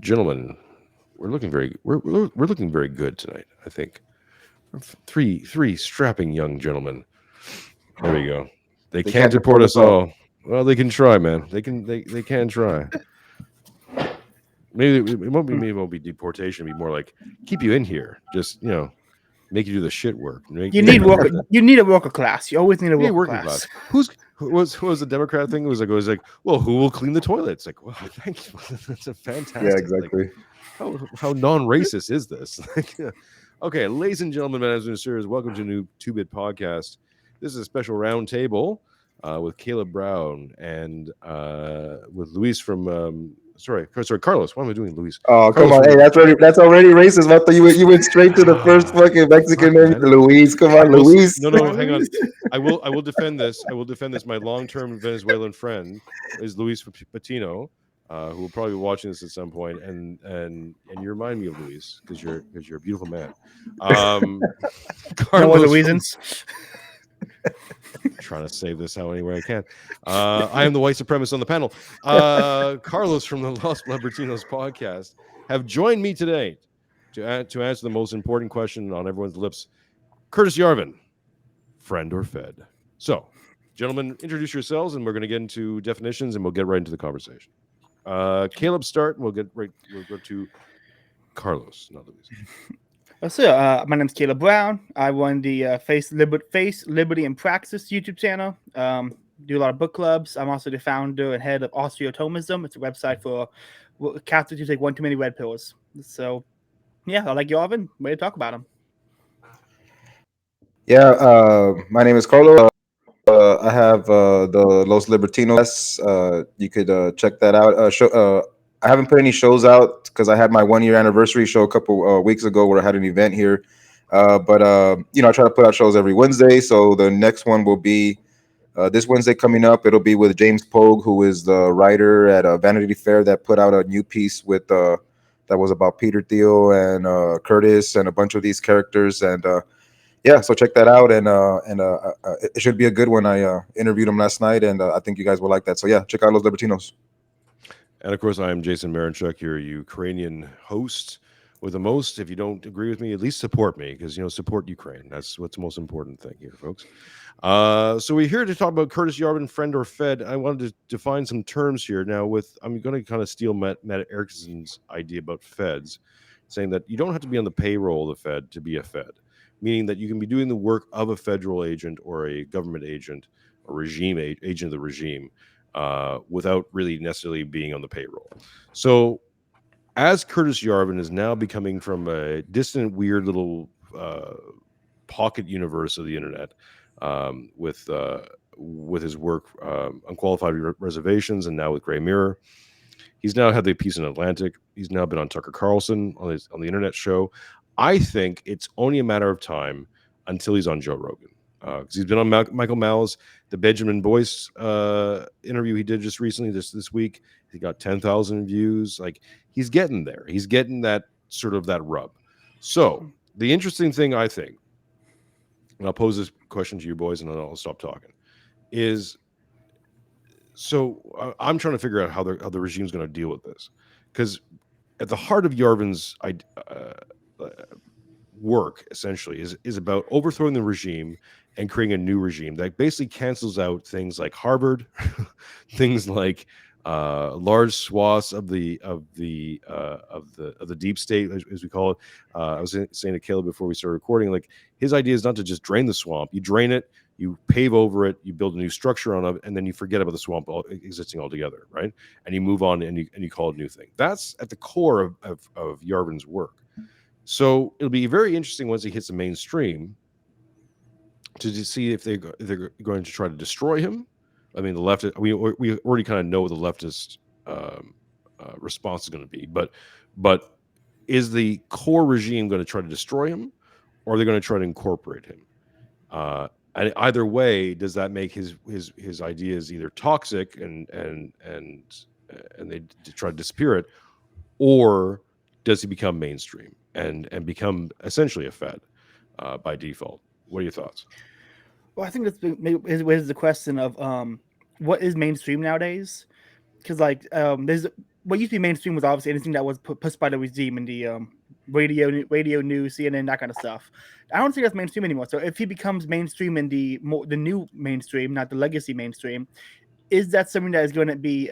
Gentlemen, we're looking very good tonight. I think three strapping young gentlemen. There we go. They They can't can't deport deport us us all. all. Well, they can try, man. They can try. Maybe it won't be deportation. It'll be more like keep you in here. Just make you do the shit work. You Make need you do worker. the You need a worker class. You always need a be a worker working class. class. Who was the Democrat thing? It was like, well, who will clean the toilets? Like, well, thank you. That's a Yeah, fantastic. Like, exactly. how non-racist is this? Like, okay, ladies and gentlemen, mesdames and sirs, welcome to a new 2-Bit Podcast. This is a special roundtable with Caleb Brown and with Luis from sorry, Carlos. Why am I doing Luis? Oh, come Carlos on. from Hey, that's already racist. I thought you went straight to the first fucking Mexican fuck, name, man. Luis. Come on, Luis. No, hang on. I will defend this. I will defend this. My long-term Venezuelan friend is Luis Patino, who will probably be watching this at some point, and you remind me of Luis because you're a beautiful man. No other Carlos from reasons. trying to save this how any way I can. I am the white supremacist on the panel. Carlos from the Los Libertinos podcast have joined me today to answer the most important question on everyone's lips. Curtis Yarvin, friend or fed? So, gentlemen, introduce yourselves, and we're going to get into definitions, and we'll get right into the conversation. Caleb, start, and we'll go to Carlos, not Luis. So, my name's Caleb Brown. I run the Face Liberty and Praxis YouTube channel. Do a lot of book clubs. I'm also the founder and head of Osteotomism. It's a website for Catholics who take one too many red pills. So, yeah, I like Jarvin. Ready to talk about him. Yeah, my name is Carlo. I have the Los Libertinos. You could check that out. I haven't put any shows out because I had my 1 year anniversary show a couple weeks ago where I had an event here. But I try to put out shows every Wednesday. So the next one will be this Wednesday coming up. It'll be with James Pogue, who is the writer at Vanity Fair that put out a new piece with that was about Peter Thiel and Curtis and a bunch of these characters. And yeah, so check that out, and it should be a good one. I interviewed him last night, and I think you guys will like that. So yeah, check out Los Libertinos. And of course, I am Jason Marinchuk, your Ukrainian host with the most. If you don't agree with me, at least support me because support Ukraine. That's what's the most important thing here, folks. So we're here to talk about Curtis Yarvin, friend or fed. I wanted to define some terms here. Now, I'm going to kind of steal Matt Erickson's idea about feds, saying that you don't have to be on the payroll of the Fed to be a Fed, meaning that you can be doing the work of a federal agent or a government agent or regime agent of the regime without really necessarily being on the payroll. So as Curtis Yarvin is now becoming from a distant, weird little pocket universe of the internet with his work, Unqualified Reservations, and now with Gray Mirror. He's now had the piece in Atlantic. He's now been on Tucker Carlson on the internet show. I think it's only a matter of time until he's on Joe Rogan. Because he's been on Michael Mall's the Benjamin Boyce interview he did just recently this week. He got 10,000 views. Like he's getting there. He's getting that sort of that rub. So the interesting thing I think, and I'll pose this question to you boys, and then I'll stop talking. Is so I'm trying to figure out how the regime's going to deal with this, because at the heart of Yarvin's work essentially is about overthrowing the regime and creating a new regime that basically cancels out things like Harvard, things like large swaths of the deep state, as we call it. I was saying to Caleb before we started recording, like his idea is not to just drain the swamp. You drain it, you pave over it, you build a new structure on it, and then you forget about the swamp existing altogether, right? And you move on and you call it a new thing. That's at the core of Yarvin's work. So it'll be very interesting once he hits the mainstream to see if they're going to try to destroy him. I mean, the left, we already kind of know what the leftist response is going to be, but is the core regime going to try to destroy him, or are they going to try to incorporate him? And either way, does that make his ideas either toxic and they try to disappear it, or does he become mainstream and become essentially a Fed by default? What are your thoughts? Well, I think that's maybe is the question of what is mainstream nowadays, because there's what used to be mainstream was obviously anything that was pushed by the regime in the radio news, CNN, that kind of stuff. I don't think that's mainstream anymore. So if he becomes mainstream in the new mainstream, not the legacy mainstream, is that something that is going to be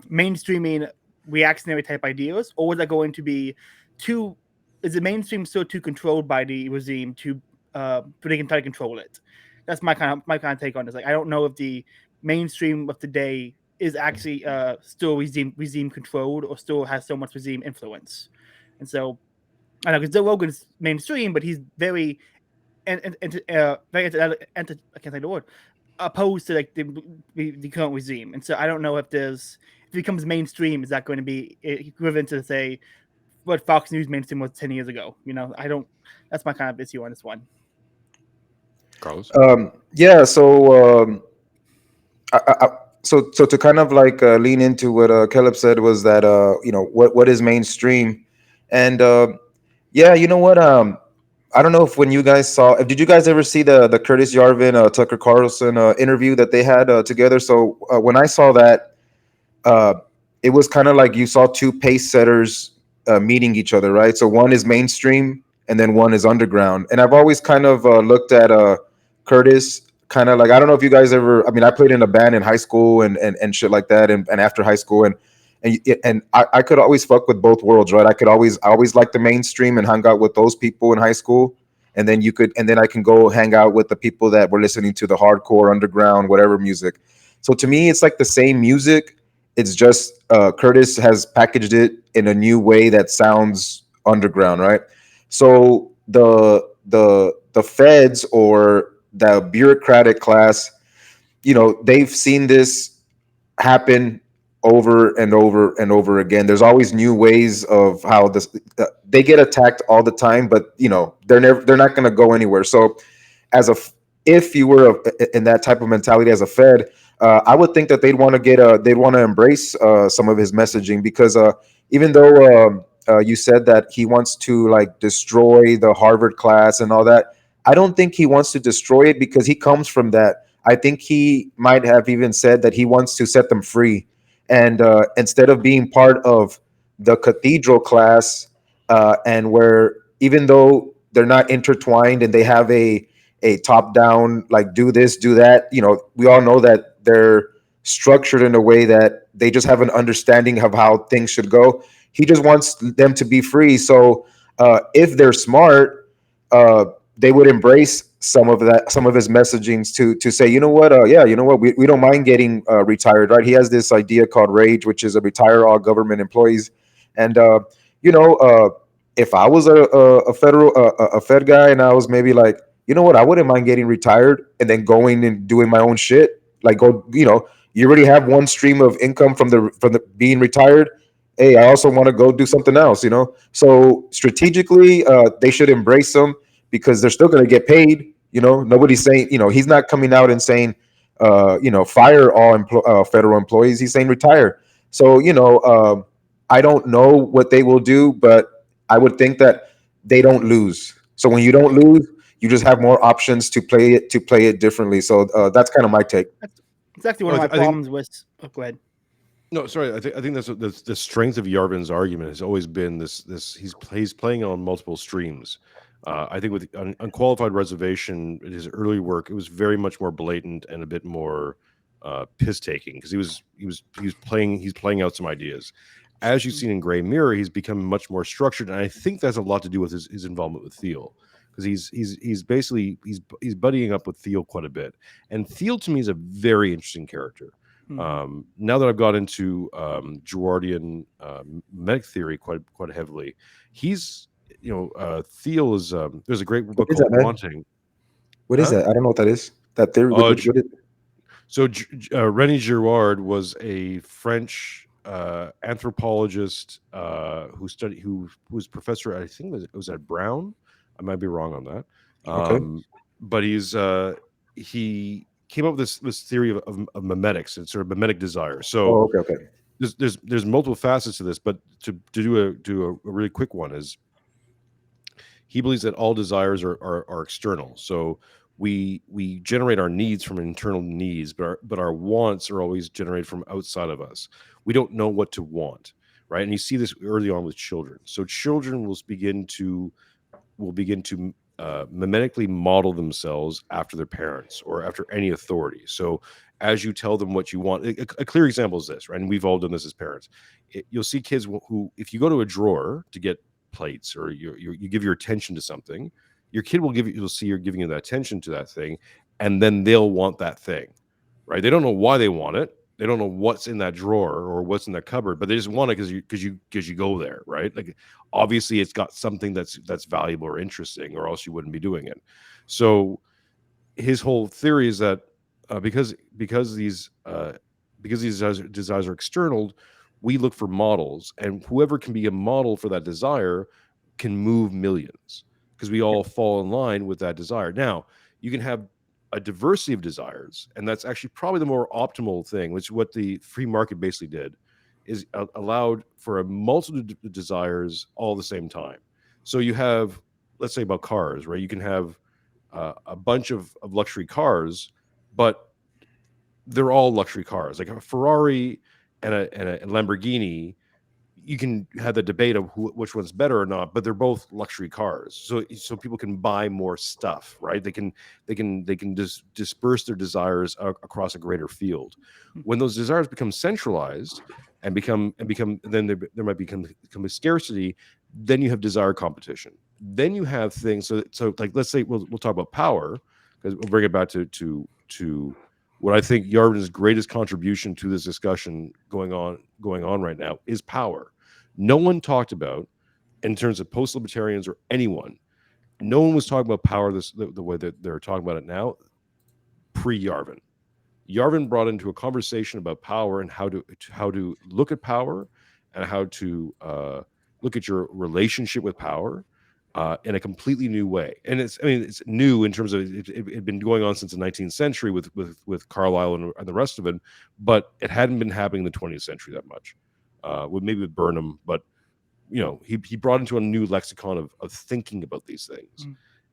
mainstreaming reactionary type ideas, or is that going to be too? Is the mainstream still too controlled by the regime to so they can try to control it? That's my kind of take on this. Like, I don't know if the mainstream of today is actually still regime controlled or still has so much regime influence. And so I know because Joe Rogan's mainstream, but he's very very I can't say the word, opposed to like the current regime. And so I don't know if it becomes mainstream, is that going to be equivalent to say what Fox News mainstream was 10 years ago? I don't. That's my kind of issue on this one. Carlos. Yeah. So to kind of like lean into what Caleb said was that what is mainstream, and yeah, you know what I don't know if when you guys saw, did you guys ever see the Curtis Yarvin Tucker Carlson interview that they had together? So when I saw that, uh, it was kind of like you saw two pace setters meeting each other, right? So one is mainstream and then one is underground. And I've always kind of looked at Curtis kind of like, I don't know if you guys ever, I mean, I played in a band in high school and shit like that, and after high school, and I could always fuck with both worlds, right? I always like the mainstream and hung out with those people in high school, and then I can go hang out with the people that were listening to the hardcore underground whatever music. So to me, it's like the same music. It's just Curtis has packaged it in a new way that sounds underground, right? So the feds or the bureaucratic class, they've seen this happen over and over and over again. There's always new ways of how this they get attacked all the time, but they're not going to go anywhere. So as a if you were in that type of mentality as a Fed, I would think that they'd want to embrace some of his messaging, because even though you said that he wants to like destroy the Harvard class and all that, I don't think he wants to destroy it because he comes from that. I think he might have even said that he wants to set them free, and instead of being part of the cathedral class, and where even though they're not intertwined and they have a top down like do this do that, we all know that they're structured in a way that they just have an understanding of how things should go. He just wants them to be free. So if they're smart, they would embrace some of his messagings to say, yeah, we don't mind getting retired, right? He has this idea called rage, which is a retire all government employees. And you know if I was a federal a Fed guy, and I was maybe like, I wouldn't mind getting retired and then going and doing my own shit. Like, go, you already have one stream of income from the being retired. Hey, I also want to go do something else. So strategically, they should embrace them, because they're still going to get paid. Nobody's saying, he's not coming out and saying, fire all federal employees. He's saying retire. So, I don't know what they will do, but I would think that they don't lose. So when you don't lose, you just have more options to play it differently. So that's kind of my take. That's actually one of my problems with. Oh, go ahead. No, sorry. I think that's the strength of Yarvin's argument has always been this. He's playing on multiple streams. I think with Unqualified Reservation, his early work, it was very much more blatant and a bit more piss taking, because he's playing out some ideas. As you've seen in Gray Mirror, he's become much more structured, and I think that's a lot to do with his involvement with Thiel, because he's basically buddying up with Thiel quite a bit, and Thiel to me is a very interesting character. Now that I've got into Girardian medic theory quite heavily, he's Thiel is there's a great book called Wanting. What is that? I don't know what that is. That theory. What is? So René Girard was a French anthropologist who was professor. I think it was at Brown. I might be wrong on that. Okay. But he came up with this theory of memetics and sort of mimetic desire. So okay. There's multiple facets to this, but to do a really quick one is he believes that all desires are external. So we generate our needs from internal needs, but our wants are always generated from outside of us. We don't know what to want, right? And you see this early on with children. So children will begin to mimetically model themselves after their parents or after any authority. So as you tell them what you want, a clear example is this, right? And we've all done this as parents. You'll see kids who, if you go to a drawer to get plates, or you give your attention to something, your kid will you'll see you're giving you that attention to that thing, and then they'll want that thing, right? They don't know why they want it. They don't know what's in that drawer or what's in that cupboard, but they just want it because you go there, right? Like, obviously it's got something that's valuable or interesting, or else you wouldn't be doing it. So his whole theory is that because these desires are external, we look for models, and whoever can be a model for that desire can move millions, because we all fall in line with that desire. Now, you can have a diversity of desires, and that's actually probably the more optimal thing, which is what the free market basically did, is allowed for a multitude of desires all at the same time. So you have, let's say about cars, right? You can have a bunch of luxury cars, but they're all luxury cars, like a Ferrari and a Lamborghini. You can have the debate of which one's better or not, but they're both luxury cars. So people can buy more stuff, right? They can disperse their desires across a greater field. When those desires become centralized and become then there might become a scarcity. Then you have desire competition. Then you have things. So like, let's say we'll talk about power, because we'll bring it back to what I think Jarvin's greatest contribution to this discussion going on right now is power. No one talked about, in terms of post-libertarians or anyone, no one was talking about power the way that they're talking about it now, pre-Jarvin. Jarvin brought into a conversation about power and how to look at power, and how to look at your relationship with power in a completely new way. And it's new in terms of it had been going on since the 19th century with Carlyle and the rest of it, but it hadn't been happening in the 20th century that much. Maybe with Burnham, but he brought into a new lexicon of thinking about these things,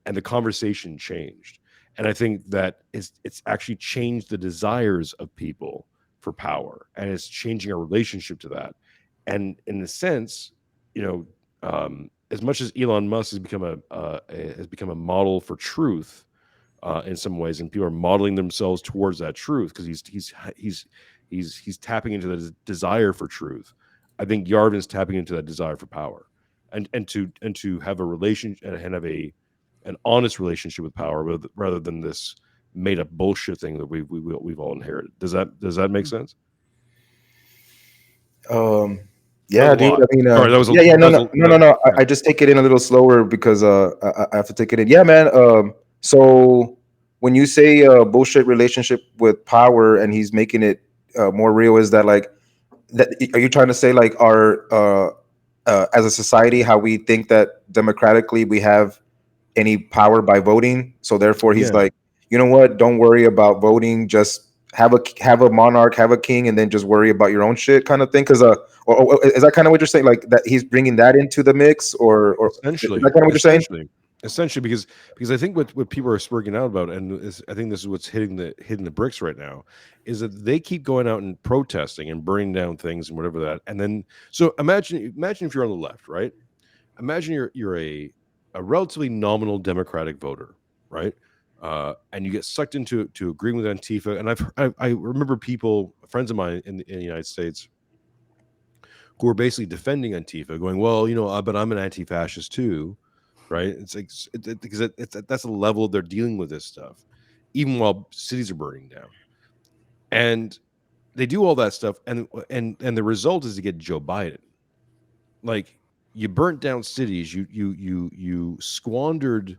and the conversation changed. And I think that it's actually changed the desires of people for power, and it's changing our relationship to that. And in a sense, as much as Elon Musk has become a model for truth in some ways, and people are modeling themselves towards that truth because he's tapping into the desire for truth. I think Jarvin's tapping into that desire for power, and to have a relationship and have an honest relationship with power, rather than this made up bullshit thing that we've all inherited. Does that make sense? Yeah, dude. I mean, sorry, that was no. I just take it in a little slower because I have to take it in. Yeah, man. So when you say bullshit relationship with power, and he's making it more real, is that like that? Are you trying to say like our as a society, how we think that democratically we have any power by voting? So therefore, he's like, you know what? Don't worry about voting. Just have a monarch, have a king, and then just worry about your own shit, kind of thing. Because or is that kind of what you're saying? Like that he's bringing that into the mix, or essentially, is that kind of what you're saying? Essentially, because I think what people are speaking out about, and I think this is what's hitting the bricks right now, is that they keep going out and protesting and burning down things and whatever that, and then so imagine if you're on the left, right? Imagine you're a relatively nominal Democratic voter, right? And you get sucked into agreeing with Antifa, and I remember friends of mine in the United States, who are basically defending Antifa, going, well, but I'm an anti-fascist too, right? It's like because that's the level they're dealing with this stuff, even while cities are burning down, and they do all that stuff, and the result is to get Joe Biden. Like, you burnt down cities, you squandered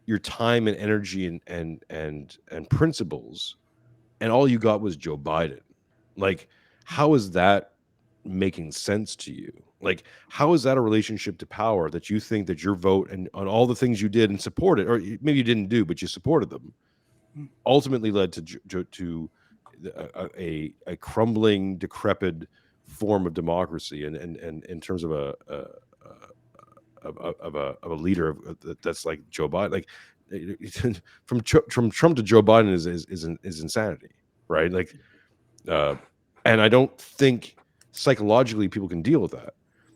your time and energy and principles, and all you got was Joe Biden. Like, how is that making sense to you? Like, how is that a relationship to power, that you think that your vote and on all the things you did and supported, or maybe you didn't do, but you supported them, ultimately led to a crumbling, decrepit form of democracy, and in terms of a leader that's like Joe Biden. Like, from Trump to Joe Biden is insanity, right? Like, and I don't think psychologically people can deal with that.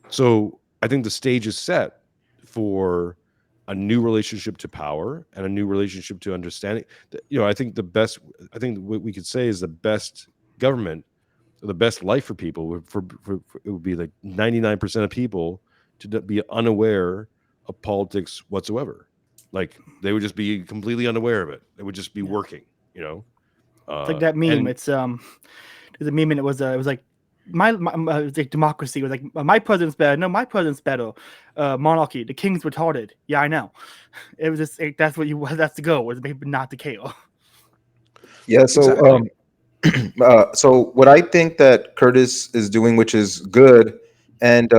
So I think the stage is set for a new relationship to power and a new relationship to understanding. I think I think what we could say is the best government, the best life for people, for it would be like 99% of people to be unaware of politics whatsoever. Like they would just be completely unaware of it. It would just be working, It's like that meme. and It's there's a meme and it was like it was like democracy. It was like my president's better. No, my president's better. Monarchy. The king's retarded. Yeah, I know. It was just that's that's the goal. Was maybe not the KO. Yeah. So exactly. so what I think that Curtis is doing, which is good, and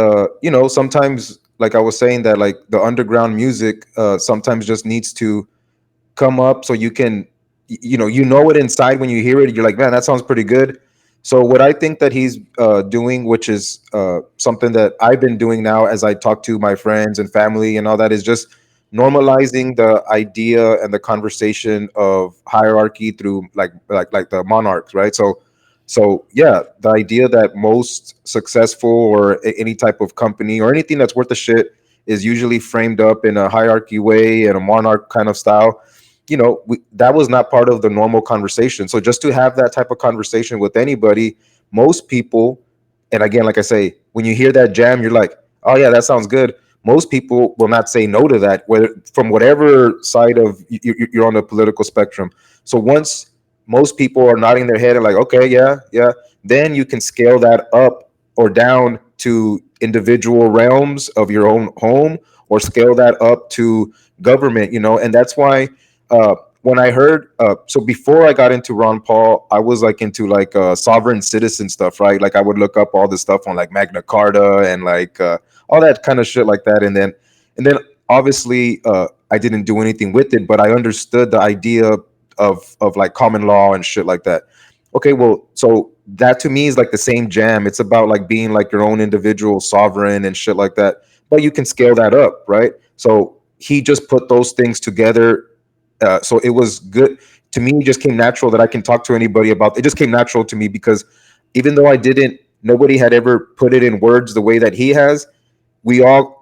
sometimes, like I was saying, that like the underground music sometimes just needs to come up so you can, it inside when you hear it. You're like, man, that sounds pretty good. So what I think that he's doing, which is something that I've been doing now as I talk to my friends and family and all that, is just normalizing the idea and the conversation of hierarchy through like the monarchs, right? So yeah, the idea that most successful or any type of company or anything that's worth a shit is usually framed up in a hierarchy way and a monarch kind of style. That was not part of the normal conversation. So just to have that type of conversation with anybody, most people, and again, like I say, when you hear that jam, you're like, oh yeah, that sounds good. Most people will not say no to that, whether from whatever side of you're on the political spectrum. So once most people are nodding their head and like, okay, yeah, yeah, then you can scale that up or down to individual realms of your own home, or scale that up to government, and that's why when I heard, so before I got into Ron Paul, I was like into like sovereign citizen stuff, right? Like I would look up all this stuff on like Magna Carta and like all that kind of shit like that. And then obviously I didn't do anything with it, but I understood the idea of like common law and shit like that. Okay, well, so that to me is like the same jam. It's about like being like your own individual sovereign and shit like that. But you can scale that up, right? So he just put those things together, so it was good to me. It just came natural that I can talk to anybody about it. Just came natural to me because even though nobody had ever put it in words the way that he has. Or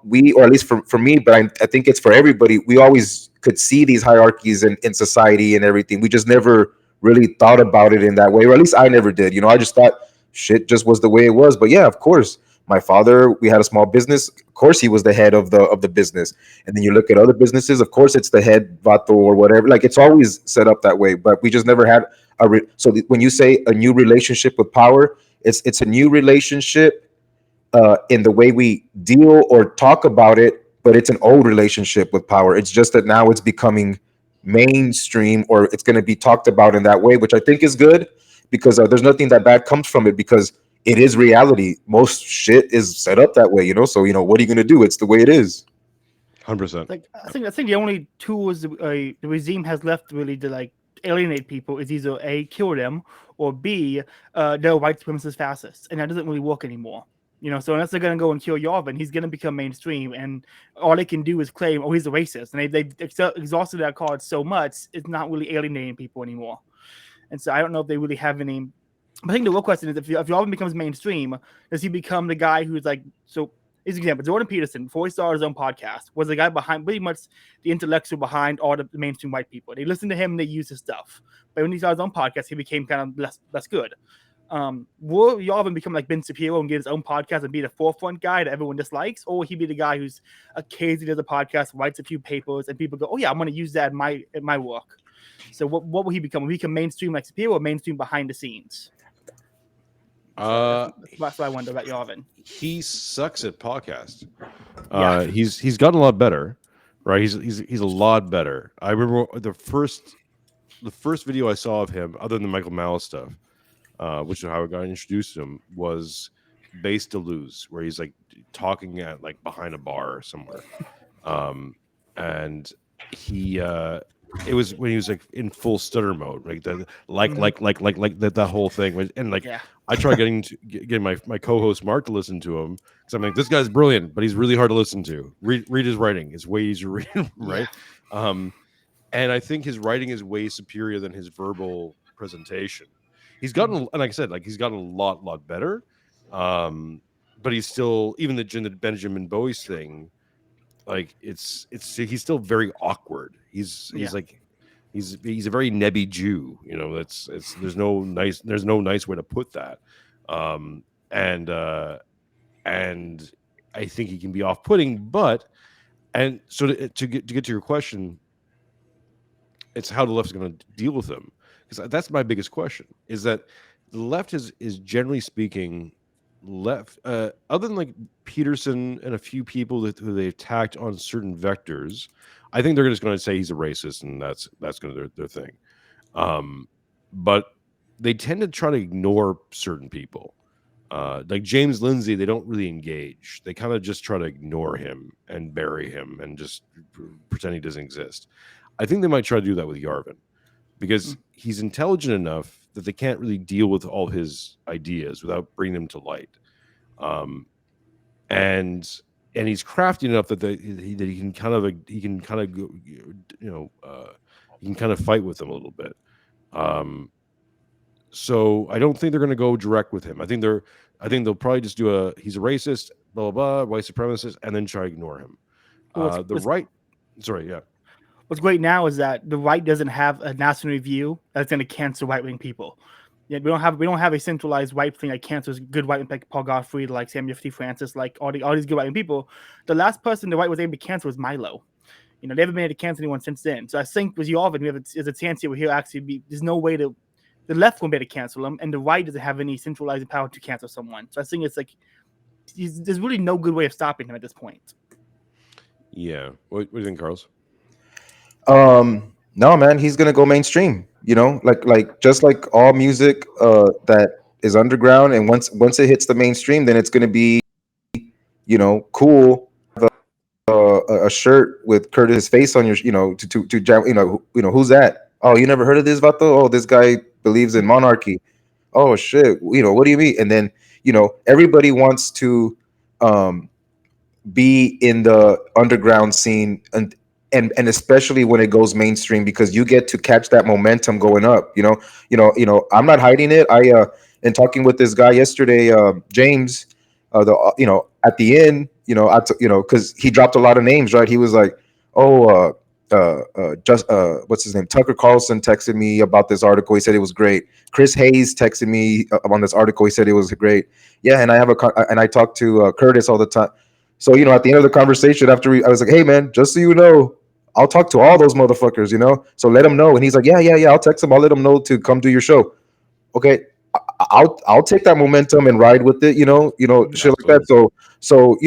at least for me, but I think it's for everybody. We always could see these hierarchies in society and everything. We just never really thought about it in that way, or at least I never did. I just thought shit just was the way it was. But yeah, of course, my father, we had a small business. Of course, he was the head of the business. And then you look at other businesses. Of course, it's the head vato or whatever. Like it's always set up that way. But we just never had when you say a new relationship with power, it's a new relationship in the way we deal or talk about it, but it's an old relationship with power. It's just that now it's becoming mainstream, or it's going to be talked about in that way, which I think is good, because there's nothing that bad comes from it, because it is reality. Most shit is set up that way, so what are you going to do? It's the way it is. 100%. Like I think the only tools the regime has left really to like alienate people is either A, kill them, or B, they're white supremacist fascists, and that doesn't really work anymore. So unless they're going to go and kill Jarvin, he's going to become mainstream, and all they can do is claim, oh, he's a racist. And they've exhausted that card so much, it's not really alienating people anymore. And so I don't know if they really have any. I think the real question is, if Jarvin becomes mainstream, does he become the guy who's like, so as an example, Jordan Peterson, before he started his own podcast, was the guy behind, pretty much the intellectual behind all the mainstream white people. They listened to him and they used his stuff. But when he started his own podcast, he became kind of less good. Will Jarvin become like Ben Shapiro and get his own podcast and be the forefront guy that everyone dislikes, or will he be the guy who's occasionally does a podcast, writes a few papers, and people go, "Oh yeah, I'm going to use that in my work." So what will he become? Will he become mainstream like Shapiro, or mainstream behind the scenes? So that's what I wonder about Jarvin. He sucks at podcasts. Yeah. He's gotten a lot better, right? He's a lot better. I remember the first video I saw of him, other than the Michael Malice stuff, which is how I got introduced to him, was Base to Lose, where he's like talking at like behind a bar somewhere, and he it was when he was like in full stutter mode, like that whole thing, and like I tried getting my co-host Mark to listen to him, because I'm like, this guy's brilliant, but he's really hard to listen to. Read his writing; it's way easier to read, right? and I think his writing is way superior than his verbal presentation. He's gotten, and like I said, like he's gotten a lot better. But he's still, even the Benjamin Boyce thing, like it's he's still very awkward. He's Yeah. like he's a very nebby Jew. You know, it's there's no nice way to put that. Um, and and I think he can be off putting, but and so to get to your question, it's how the left is going to deal with him, because that's my biggest question. Is that the left is generally speaking left, other than like Peterson and a few people who they attacked on certain vectors. I think they're just going to say he's a racist, and that's going to their thing. But they tend to try to ignore certain people. Like James Lindsay, they don't really engage. They kind of just try to ignore him and bury him and just pretend he doesn't exist. I think they might try to do that with Yarvin, because he's intelligent enough that they can't really deal with all his ideas without bringing them to light. And he's crafty enough that he can kind of he can kind of fight with them a little bit. So I don't think they're going to go direct with him. I think they'll probably just do he's a racist, blah blah blah, white supremacist, and then try to ignore him. Right. Sorry, yeah. What's great now is that the right doesn't have a national review that's going to cancel right wing people. Yeah, we don't have a centralized right thing that cancels good right wing like Paul Gottfried, like Samuel F. T. Francis, like all these good right wing people. The last person the right was able to cancel was Milo. You know, they haven't been able to cancel anyone since then. So I think with Yarvin, there's a chance here where he'll actually be. There's no way to. The left won't be able to cancel him, and the right doesn't have any centralizing power to cancel someone. So I think it's like there's really no good way of stopping him at this point. Yeah. What do you think, Carlos? No, man, he's gonna go mainstream. You know, like just like all music that is underground, and once it hits the mainstream, then it's gonna be, you know, cool. A shirt with Curtis' face on your, you know, to you know, who's that? Oh, you never heard of this, Vato? Oh, this guy believes in monarchy. Oh shit, you know, what do you mean? And then, you know, everybody wants to um be in the underground scene, and especially when it goes mainstream, because you get to catch that momentum going up. I'm not hiding it. I in talking with this guy yesterday, James, at the end, because he dropped a lot of names, right? He was like, oh, just what's his name, Tucker Carlson texted me about this article. He said it was great. Chris Hayes texted me on this article. He said it was great. Yeah, and I talk to Curtis all the time. So, at the end of the conversation, I was like, hey, man, just so you know, I'll talk to all those motherfuckers, So let them know. And he's like, yeah. I'll text them. I'll let them know to come do your show. Okay, I'll take that momentum and ride with it, shit like that. So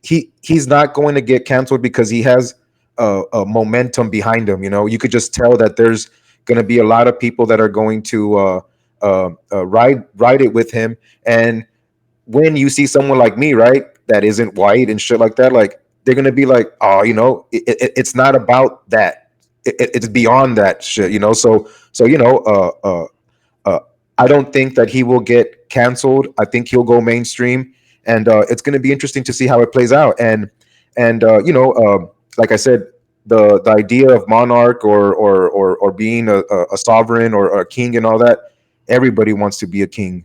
he's not going to get canceled because he has a momentum behind him. You could just tell that there's going to be a lot of people that are going to ride it with him. And when you see someone like me, right, that isn't white and shit like that, like they're gonna be like, oh, it's not about that. It's beyond that shit, So I don't think that he will get canceled. I think he'll go mainstream, and it's gonna be interesting to see how it plays out. And like I said, the idea of monarch or being a sovereign or a king and all that, everybody wants to be a king,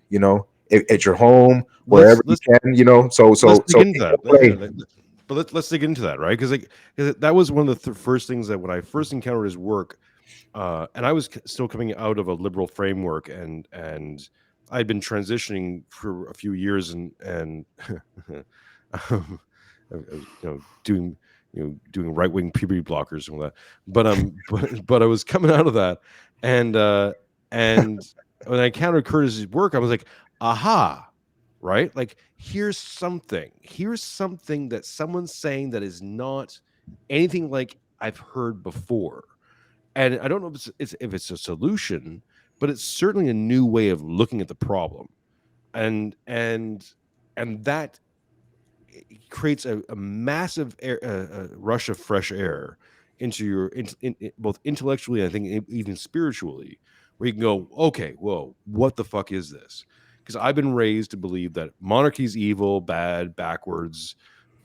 at your home, wherever you can, So let's dig into that. But let's dig into that, right? Because that was one of the first things that when I first encountered his work, and I was still coming out of a liberal framework, and I'd been transitioning for a few years, and doing right wing puberty blockers and all that. But I was coming out of that, and when I encountered Curtis's work, I was like, aha, right? Like here's something that someone's saying that is not anything like I've heard before. And I don't know if it's a solution, but it's certainly a new way of looking at the problem. And that creates a massive rush of fresh air into your both intellectually and I think even spiritually, where you can go, okay, whoa, what the fuck is this? Because I've been raised to believe that monarchy's evil, bad, backwards,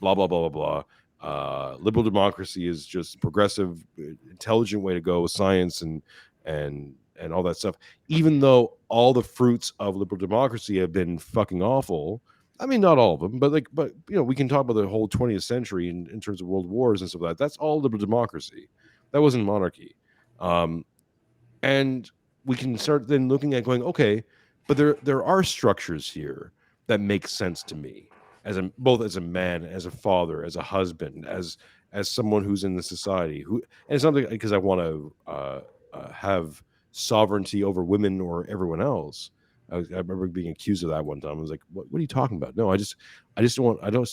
blah blah blah blah blah. Liberal democracy is just progressive, intelligent way to go with science and all that stuff. Even though all the fruits of liberal democracy have been fucking awful. I mean, not all of them, but we can talk about the whole 20th century in terms of world wars and stuff like that. That's all liberal democracy. That wasn't monarchy. Um, and we can start then looking at going, okay, but there are structures here that make sense to me both as a man, as a father, as a husband, as someone who's in the society who, and it's not because I want to have sovereignty over women or everyone else. I remember being accused of that one time. I was like, what are you talking about? No, I just don't want, I don't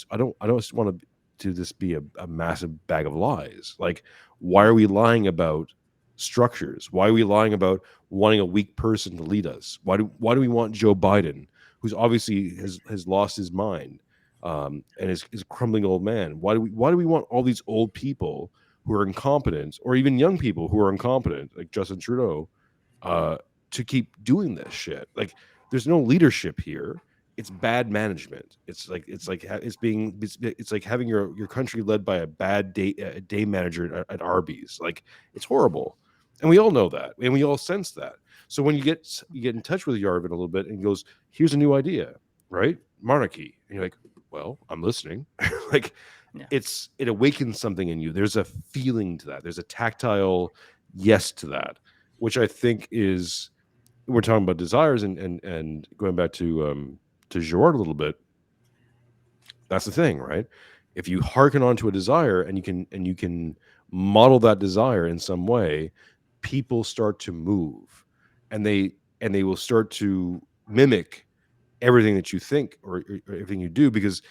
just want to this be a massive bag of lies. Like, why are we lying about structures? Why are we lying about wanting a weak person to lead us? Why do we want Joe Biden, who's obviously has lost his mind, and is a crumbling old man? Why do we want all these old people who are incompetent, or even young people who are incompetent, like Justin Trudeau, uh, to keep doing this shit? Like, there's no leadership here. It's bad management. It's like it's like having your country led by a bad day manager at Arby's. Like, it's horrible, and we all know that, and we all sense that. So when you get in touch with Yarvin a little bit, and he goes, "Here's a new idea, right? Monarchy," and you're like, "Well, I'm listening." Like, Yeah. it awakens something in you. There's a feeling to that. There's a tactile yes to that, which I think is, we're talking about desires and going back to Jord a little bit. That's the thing, right? If you hearken onto a desire and you can model that desire in some way, people start to move, and they will start to mimic everything that you think, or everything you do, because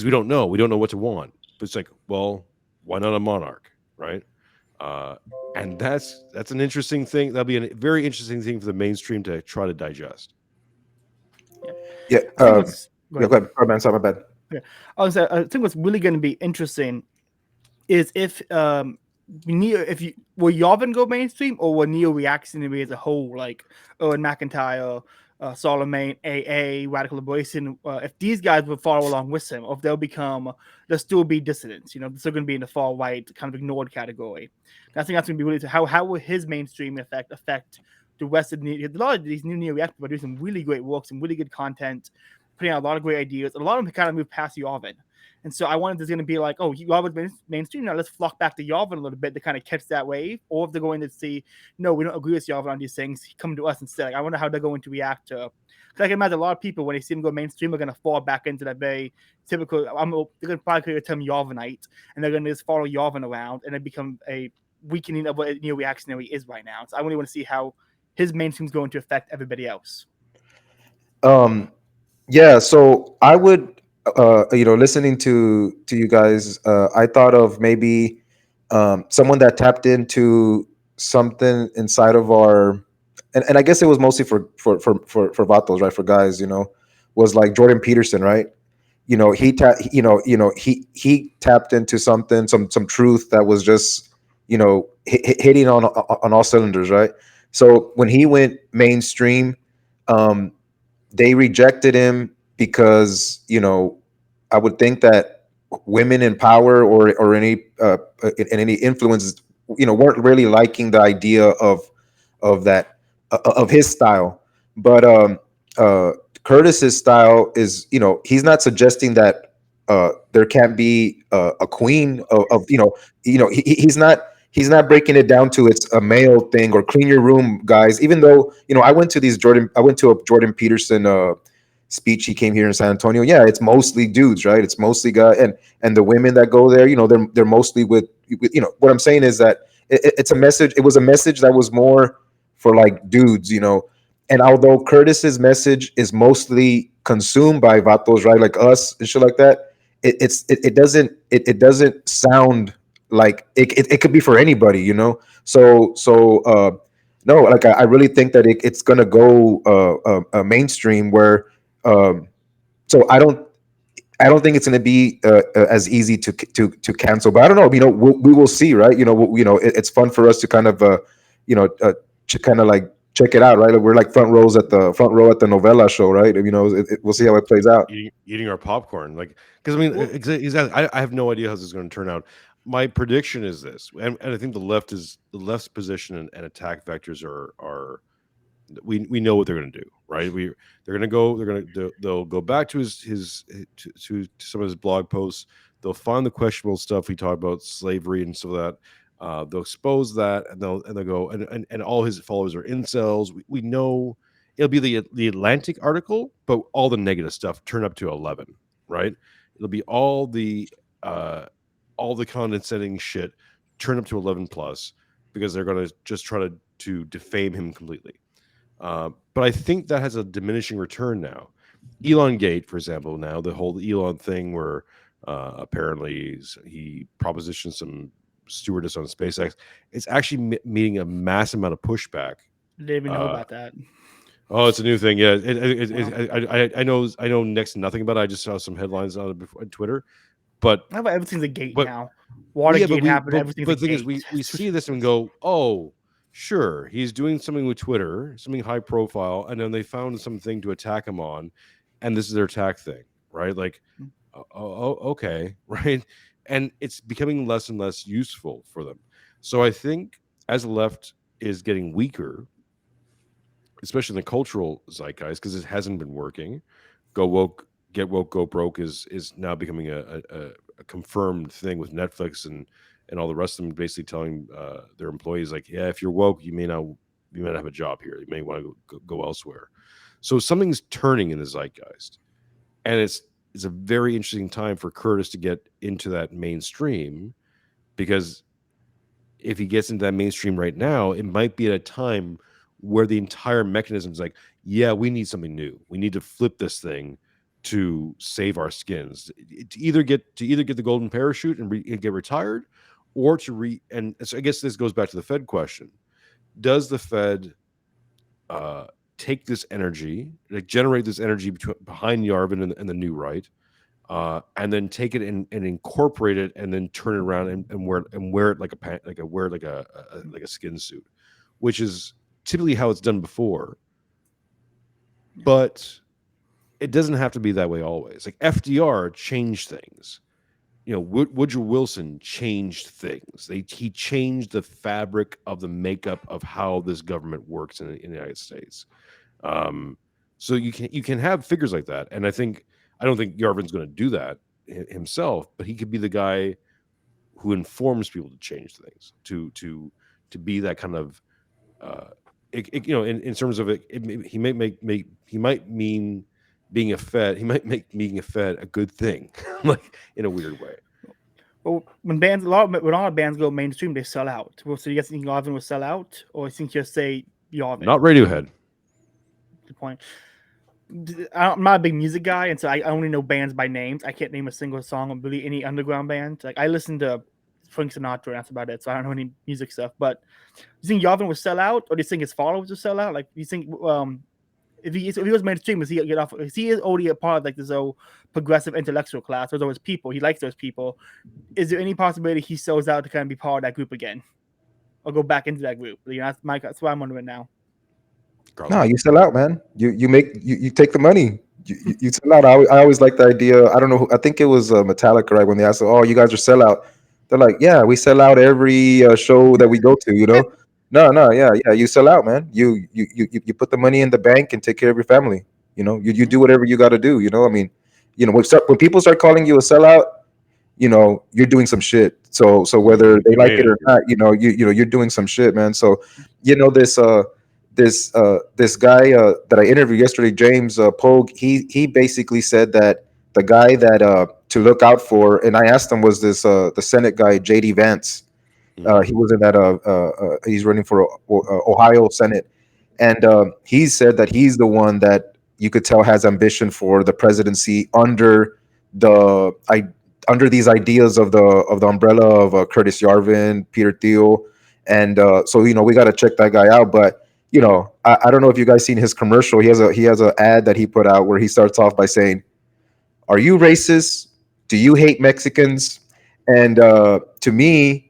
we don't know what to want. But it's like, well, why not a monarch, right? Uh, and that's an interesting thing. That'll be a very interesting thing for the mainstream to try to digest. Yeah. I think what's go Yeah. ahead. Go ahead. Oh, man, sorry, my bad. Yeah. I think what's really going to be interesting is if will Yarvin go mainstream, or will neo-reactionary as a whole, like Owen McIntyre, Solomon, AA, Radical Liberation, if these guys will follow along with him, or if they'll still be dissidents, they're still going to be in the far right kind of ignored category. And I think that's going to be really how will his mainstream affect the rest of a lot of these new neo-reactionaries are doing some really great work, some really good content, putting out a lot of great ideas. A lot of them kind of move past Yarvin. And so I wonder if there's going to be like, oh, Yarvin's mainstream, now let's flock back to Yarvin a little bit to kind of catch that wave. Or if they're going to see, no, we don't agree with Yarvin on these things, come to us instead. Like, I wonder how they're going to react to. Because I can imagine a lot of people, when they see him go mainstream, are going to fall back into that very typical, they're going to probably create a term Yarvinite, and they're going to just follow Yarvin around, and it become a weakening of what a neo-reactionary is right now. So I really want to see how his mainstream is going to affect everybody else. Yeah. So I would, listening to you guys, I thought of maybe someone that tapped into something inside of our, and I guess it was mostly for vatos, right? For guys, was like Jordan Peterson, right? He tapped into something, some truth that was just, hitting on all cylinders, right? So when he went mainstream, um, they rejected him because, I would think that women in power, or any in any influence, weren't really liking the idea of that, of his style. But uh Curtis's style is, he's not suggesting that there can't be a queen of, he's not breaking it down to it's a male thing, or clean your room, guys. Even though, I went to a Jordan Peterson speech. He came here in San Antonio. Yeah, it's mostly dudes, right? It's mostly guys, and the women that go there, they're mostly with. What I'm saying is that it's a message. It was a message that was more for like dudes, And although Curtis's message is mostly consumed by vatos, right, like us and shit like that, it doesn't sound like it could be for anybody, So no, like I really think that it's gonna go mainstream, where um, so I don't think it's going to be as easy to cancel. But I don't know. We will see, right? It's fun for us to kind of to kind of like check it out, right? We're like front row at the novela show, right? We'll see how it plays out. Eating our popcorn, like, because I mean, Well, exactly. I have no idea how this is going to turn out. My prediction is this, and I think the left's position and attack vectors are we know what they're going to do, right? They'll go back to to some of his blog posts. They'll find the questionable stuff he talked about, slavery and some of that. They'll expose that, and they'll go and all his followers are incels. We know it'll be the Atlantic article, but all the negative stuff turn up to 11, right? It'll be all the condescending shit turn up to 11 plus, because they're going to just try to defame him completely. But I think that has a diminishing return now. Elon Gate, for example, now the whole Elon thing where apparently he propositioned some stewardess on SpaceX, it's actually meeting a massive amount of pushback. didn't even know about that. Oh, it's a new thing. Yeah, Wow. I know next to nothing about it. I just saw some headlines on it on Twitter, but How about everything's a gate but now? yeah, Watergate happened. Everything's but a the thing is, gate. we see this and go, oh, sure, he's doing something with Twitter, something high profile, and then they found something to attack him on, and this is their attack thing, right? Like, okay, right? And it's becoming less and less useful for them. So I think as the left is getting weaker, especially in the cultural zeitgeist, because it hasn't been working, go woke, get woke, go broke is now becoming a confirmed thing with Netflix and all the rest of them basically telling their employees, like, yeah, if you're woke, you may not have a job here. You may want to go elsewhere. So something's turning in the zeitgeist, and it's a very interesting time for Curtis to get into that mainstream, because if he gets into that mainstream right now, it might be at a time where the entire mechanism is like, yeah, we need something new. We need to flip this thing to save our skins. To either get the golden parachute and get retired, or and so I guess this goes back to the Fed question: does the Fed take this energy, like generate this energy behind Yarvin and the new right, and then take it and incorporate it, and then turn it around and wear it like a skin suit, which is typically how it's done before. But it doesn't have to be that way always. Like FDR changed things. Woodrow Wilson changed things. He changed the fabric of the makeup of how this government works in the United States. So you can have figures like that, and I don't think Yarvin's going to do that himself, but he could be the guy who informs people to change things, to be that kind of in terms of it, he might mean being a Fed. He might make being a Fed a good thing, like in a weird way. Well, when a lot of bands go mainstream, they sell out. Well, so you guys think Yarvin will sell out, or you think just say Yarvin? Not Radiohead. Good point. I'm not a big music guy, and so I only know bands by names. I can't name a single song of really any underground band. Like I listen to Frank Sinatra, and that's about it. So I don't know any music stuff. But do you think Yarvin will sell out, or do you think his followers will sell out? Like, do you think if he was mainstream, is he get off? Is he already a part of like this old progressive intellectual class? Those are his people. He likes those people. Is there any possibility he sells out to kind of be part of that group again, or go back into that group? That's what I'm wondering now. No, you sell out, man. You take the money. You sell out. I always like the idea. I don't know. I think it was Metallica, right? When they asked, "Oh, you guys are sell out," they're like, "Yeah, we sell out every show that we go to." No, yeah. You sell out, man. You put the money in the bank and take care of your family. You do whatever you got to do. I mean, when people start calling you a sellout, you're doing some shit. So whether they like it or not, you're doing some shit, man. So this guy that I interviewed yesterday, James Pogue, he basically said that the guy that to look out for, and I asked him, was this the Senate guy, JD Vance. He was in that he's running for Ohio Senate, and he said that he's the one that you could tell has ambition for the presidency under these ideas of the umbrella of Curtis Yarvin, Peter Thiel, and so we got to check that guy out. But I don't know if you guys seen his commercial. He has a ad that he put out where he starts off by saying, "Are you racist? Do you hate Mexicans?" And to me,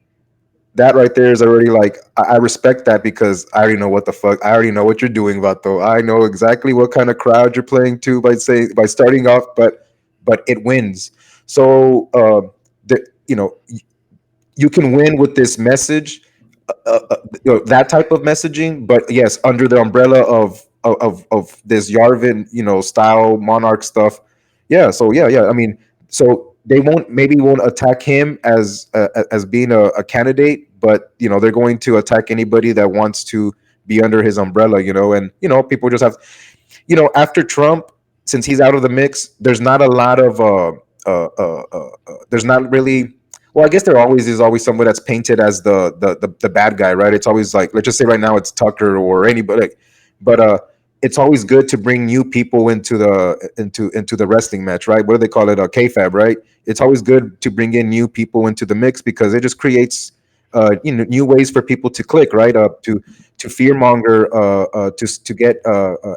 that right there is already like I respect that because I already know what the fuck. I already know what you're doing, Vato. I know exactly what kind of crowd you're playing to by starting off, but it wins. So you know, you can win with this message, that type of messaging. But yes, under the umbrella of this Yarvin, style monarch stuff. Yeah. So yeah. I mean, so they won't attack him as being a candidate, but they're going to attack anybody that wants to be under his umbrella. And people just have, after Trump, since he's out of the mix, there's not a lot of there's not really. Well, I guess there always is always someone that's painted as the bad guy, right? It's always like, let's just say right now it's Tucker or anybody, but it's always good to bring new people into the wrestling match, right? What do they call it? Kayfabe, right? It's always good to bring in new people into the mix because it just creates new ways for people to click, right? To fearmonger, to get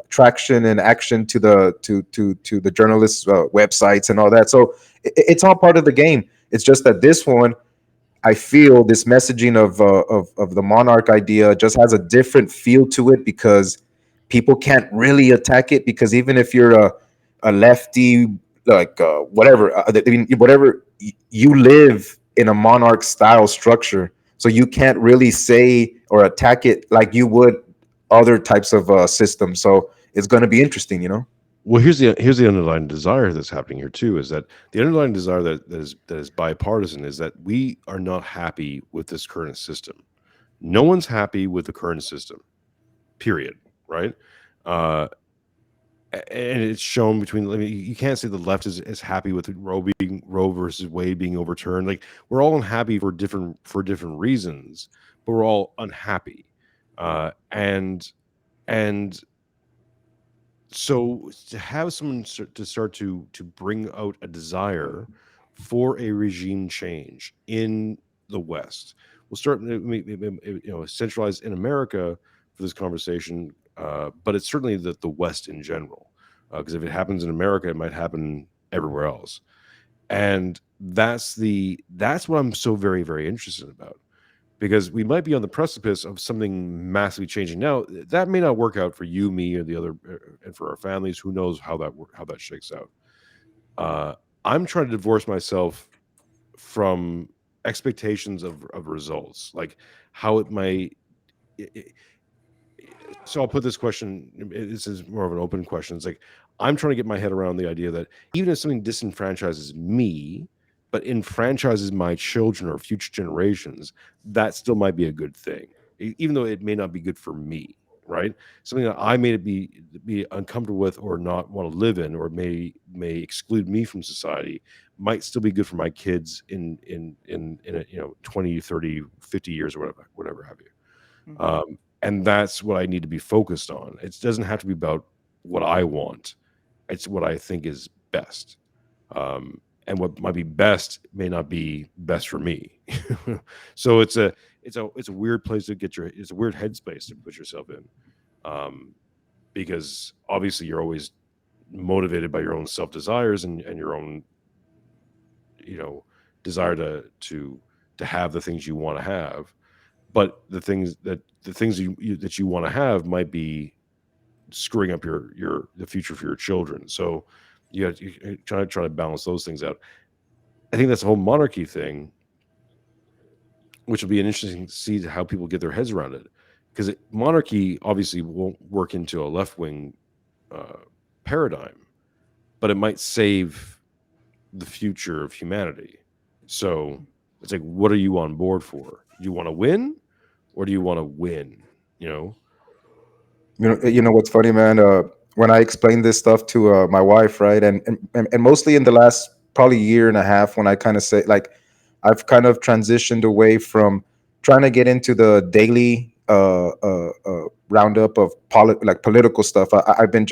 traction and action to the journalists' websites and all that. So it's all part of the game. It's just that this one, I feel this messaging of the monarch idea just has a different feel to it because people can't really attack it because even if you're a lefty, like whatever, I mean, whatever, you live in a monarch style structure, so you can't really say or attack it like you would other types of systems. So it's going to be interesting. Well, here's the underlying desire that's happening here too. Is that the underlying desire that is bipartisan is that we are not happy with this current system. No one's happy with the current system. Period. Right. And it's shown between. I mean, you can't say the left is happy with Roe versus Wade being overturned. Like we're all unhappy for different reasons, but we're all unhappy. And so to have someone to start to bring out a desire for a regime change in the West, we'll start centralized in America for this conversation, but it's certainly the West in general, because if it happens in America, it might happen everywhere else, and that's what I'm so very, very interested about. Because we might be on the precipice of something massively changing. Now, that may not work out for you, me, or the other, and for our families. Who knows how that shakes out? I'm trying to divorce myself from expectations of results, like how it might. So I'll put this question. This is more of an open question. It's like I'm trying to get my head around the idea that even if something disenfranchises me, but enfranchises my children or future generations, that still might be a good thing, even though it may not be good for me, right? Something that I may be uncomfortable with or not want to live in, or may exclude me from society, might still be good for my kids in 20, 30, 50 years or whatever have you. Mm-hmm. And that's what I need to be focused on. It doesn't have to be about what I want. It's what I think is best. And what might be best may not be best for me. So it's a weird place to it's a weird headspace to put yourself in. Because obviously you're always motivated by your own self-desires and your own, desire to have the things you want to have. But the things that you want to have might be screwing up the future for your children. So you try to balance those things out. I think that's the whole monarchy thing, which will be interesting to see how people get their heads around it, because monarchy obviously won't work into a left-wing paradigm, but it might save the future of humanity. So it's like, what are you on board for? Do you want to win, or do you want to win? You know what's funny, man? When I explained this stuff to my wife, right, and mostly in the last probably year and a half, when I kind of say like, I've kind of transitioned away from trying to get into the daily roundup of political stuff. I've been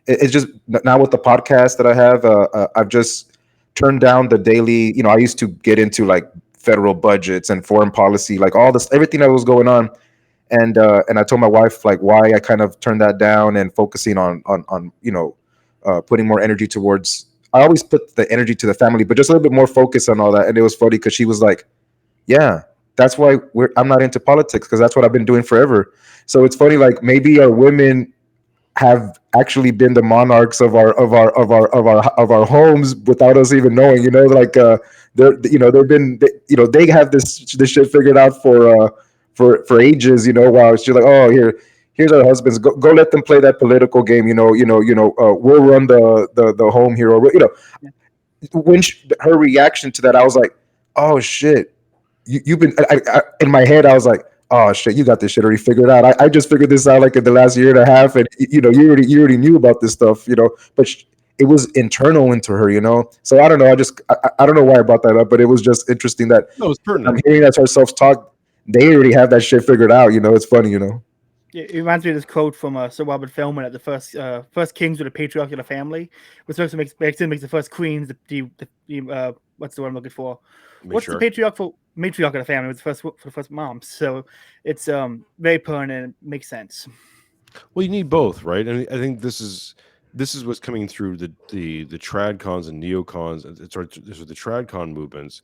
it's just now with the podcast that I have, I've just turned down the daily. I used to get into like federal budgets and foreign policy, like all this, everything that was going on. And I told my wife like why I kind of turned that down and focusing on putting more energy towards. I always put the energy to the family, but just a little bit more focus on all that. And it was funny because she was like, "Yeah, that's why I'm not into politics, because that's what I've been doing forever. So it's funny, like maybe our women have actually been the monarchs of our homes without us even knowing. Like they have this shit figured out for ages. While she's like, oh, here's our husbands. Go let them play that political game. We'll run the home here. Or when her reaction to that, I was like, oh shit, you've been. In my head, I was like, oh shit, you got this shit already figured out. I just figured this out like in the last year and a half, and you already knew about this stuff, but it was internal into her, So I don't know. I don't know why I brought that up, but it was just interesting that No, it's I'm pertinent. hearing that her self talk. They already have that shit figured out. It's funny. It reminds me of this quote from Sir Robert Filmer, that the first kings were the patriarch of the family, which also makes the first queens what's the word I'm looking for? What's the matriarch of the family? It was for the first mom. So it's very pertinent. It makes sense. Well, you need both, right? And I think this is what's coming through the tradcons and neocons. These are the tradcon movements,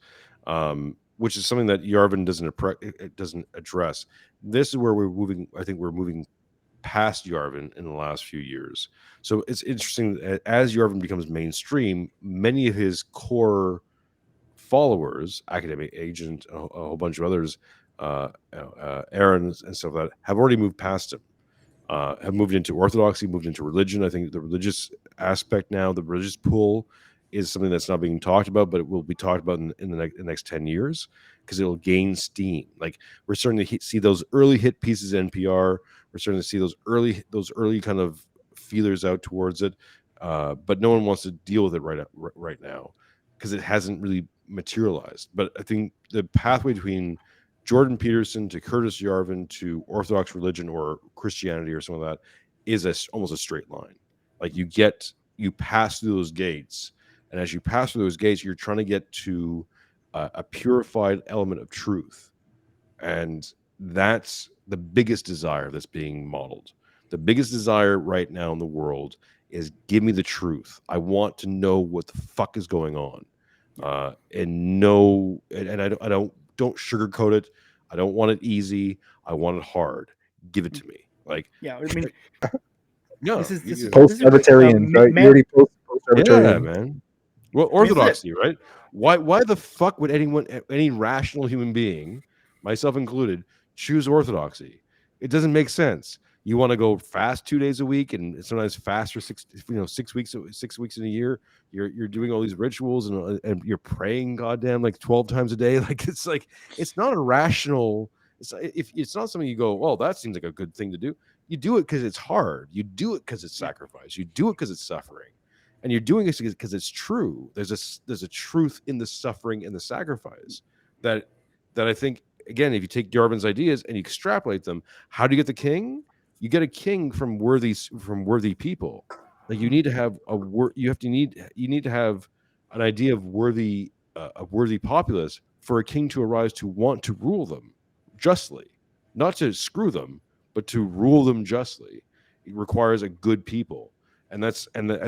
which is something that Yarvin doesn't address. This is where we're moving. I think we're moving past Yarvin in the last few years. So it's interesting that as Yarvin becomes mainstream, many of his core followers, academic agent, a whole bunch of others, Aaron and stuff like that, have already moved past him. Have moved into orthodoxy, moved into religion. I think the religious aspect now, the religious pull, is something that's not being talked about, but it will be talked about in the next 10 years, because it will gain steam. Like, we're starting to see those early hit pieces of NPR. We're starting to see those early kind of feelers out towards it, but no one wants to deal with it right now, because it hasn't really materialized. But I think the pathway between Jordan Peterson to Curtis Yarvin to Orthodox religion or Christianity or something like that is almost a straight line. Like, you pass through those gates, and as you pass through those gates, you're trying to get to a purified element of truth, and that's the biggest desire that's being modeled. The biggest desire right now in the world is, give me the truth. I want to know what the fuck is going on, and I don't sugarcoat it. I don't want it easy. I want it hard. Give it to me. Like, Yeah, I mean, yeah, this is Post-Sabbatarians, right? You man. already yeah, post-Sabbatarian. man. Well, I mean, this is it. orthodoxy, right? Why the fuck would any rational human being, myself included, choose orthodoxy? It doesn't make sense. You want to go fast 2 days a week, and sometimes fast for 6 weeks in a year. You're doing all these rituals, and you're praying, goddamn, like 12 times a day. Like it's not a rational. It's not something you go, well, that seems like a good thing to do. You do it because it's hard. You do it because it's sacrifice. You do it because it's suffering, and you're doing it because it's true. There's a truth in the suffering and the sacrifice that I think, again, if you take Jarvin's ideas and you extrapolate them, how do you get the king? You get a king from worthy people. Like, you need to have you need to have an idea of a worthy populace for a king to arise to want to rule them justly, not to screw them, but to rule them justly. It requires a good people, and I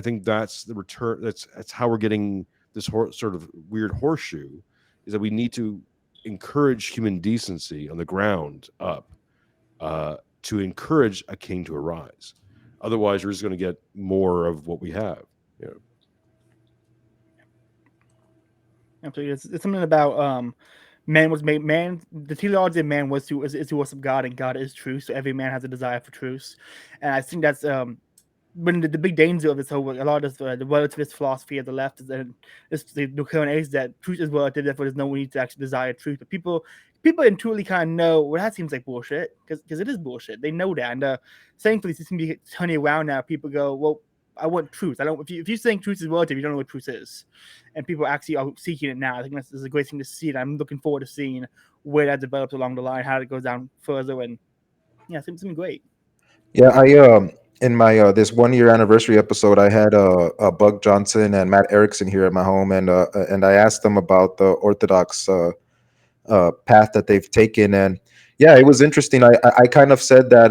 think that's the return. That's how we're getting this sort of weird horseshoe, is that we need to encourage human decency on the ground up, to encourage a king to arise. Otherwise, we're just going to get more of what we have. You know? Absolutely. It's something about man was made man. The teleology of man is to worship God, and God is truth. So every man has a desire for truth, and I think that's when the big danger of this whole, a lot of the relativist philosophy of the left is that the current age that truth is relative, therefore there's no need to actually desire truth. But people intuitively kind of know, well, that seems like bullshit, because it is bullshit. They know that, and thankfully this can be turning around now. People go, well, I want truth. I don't. If you think truth is relative, you don't know what truth is, and people actually are seeking it now. I think that's a great thing to see, and I'm looking forward to seeing where that develops along the line, how it goes down further, and yeah, it's something great. Yeah, I in my this 1 year anniversary episode, I had Bug Johnson and Matt Erickson here at my home, and I asked them about the Orthodox path that they've taken, and yeah, it was interesting. I kind of said that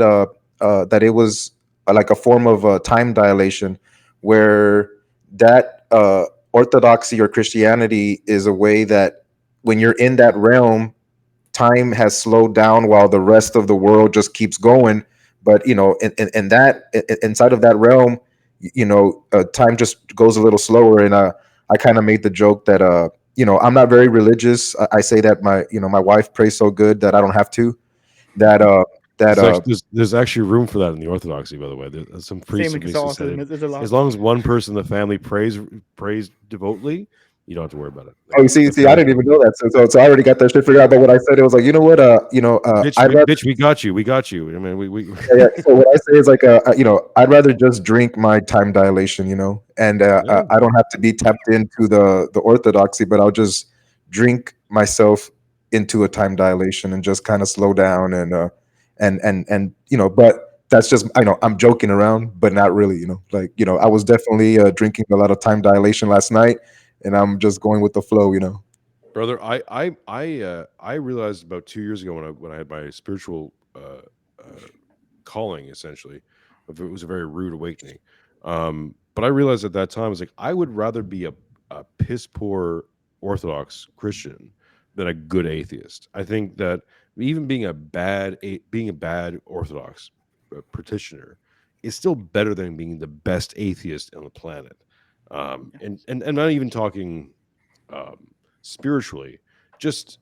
that it was like a form of time dilation, where that orthodoxy or Christianity is a way that when you're in that realm, time has slowed down while the rest of the world just keeps going. But in that inside of that realm, time just goes a little slower. And I kind of made the joke that I'm not very religious. I say that my wife prays so good that I don't have to. That that There's actually room for that in the Orthodoxy, by the way. There's some priests Same in have basically said Catholicism. it. There's a lot. As long as one person in the family prays devoutly, you don't have to worry about it. Oh, Like you see, the I family, didn't even know that. So I already got that shit figured out. But what I said, it was like, you know what? I'd rather. bitch, we got you. We got you. I mean, we Yeah, yeah. So what I say is like, I'd rather just drink my time dilation, and yeah. I don't have to be tapped into the orthodoxy, but I'll just drink myself into a time dilation and just kind of slow down and but that's just I know I'm joking around, but not really, like I was definitely drinking a lot of time dilation last night, and I'm just going with the flow. Brother, I realized about 2 years ago when I had my spiritual calling, essentially. It was a very rude awakening. But I realized at that time, I was like, I would rather be a piss poor Orthodox Christian than a good atheist. I think that even being a bad Orthodox practitioner is still better than being the best atheist on the planet. And not even talking um, spiritually, just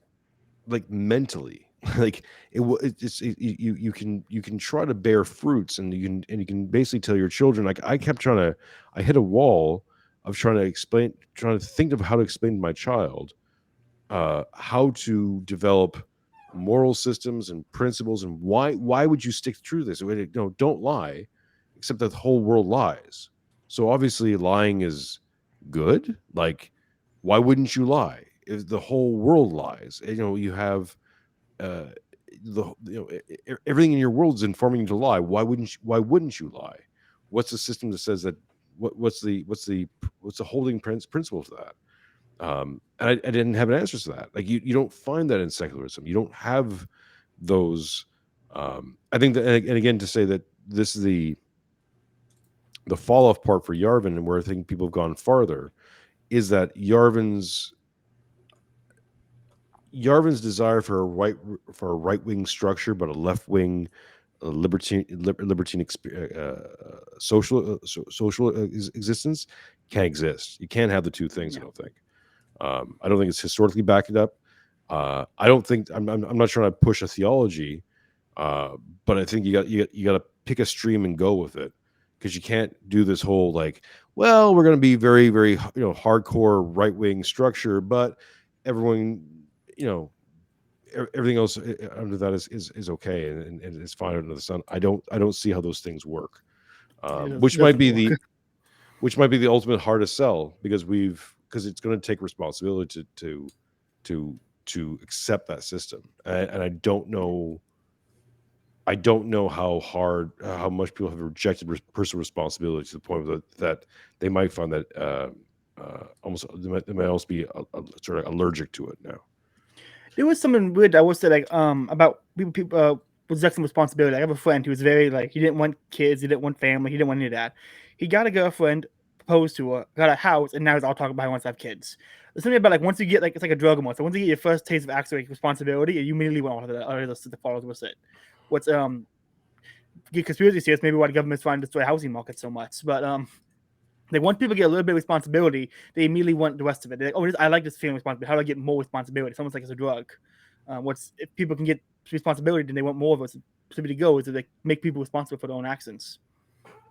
like mentally. Like you can try to bear fruits, and you can basically tell your children. Like I kept trying to, I hit a wall of trying to think of how to explain to my child how to develop moral systems and principles, and why would you stick through this? Don't lie, except that the whole world lies. So obviously lying is good. Like, why wouldn't you lie if the whole world lies? You have uh everything in your world is informing you to lie. Why wouldn't you lie? What's the system that says that? What's the holding principle to that? And I didn't have an answer to that. Like you don't find that in secularism. You don't have those. I think that, and again, to say that this is the fall off part for Yarvin, and where I think people have gone farther, is that Yarvin's desire for a right wing structure, but a left wing libertine social existence can't exist. You can't have the two things. Yeah. I don't think it's historically backed up. I don't think I'm not trying to push a theology, uh, but I think you got to pick a stream and go with it, because you can't do this whole like, well, we're going to be very very hardcore right wing structure, but everyone you know everything else under that is okay, and it's fine under the sun. I don't see how those things work, It doesn't work. which might be the ultimate hardest sell, because it's going to take responsibility to to accept that system, and I don't know how much people have rejected personal responsibility to the point that they might find that almost they might also be sort of allergic to it now. There was something weird I would say like about people rejecting responsibility. I have a friend who was very like he didn't want kids, he didn't want family, he didn't want any of that. He got a girlfriend, proposed to her, got a house, and now he's all talking about how he wants to have kids. There's something about like once you get like it's like a drug almost. So once you get your first taste of actual responsibility, you immediately want all of the other stuff that follows with it. What's get conspiracy theories, maybe why the government's trying to destroy housing market so much. But like once people get a little bit of responsibility, they immediately want the rest of it. They're like, oh, I like this feeling of responsibility. How do I get more responsibility? It's almost like it's a drug. What's if people can get responsibility, then they want more of it. So to go is to like make people responsible for their own actions.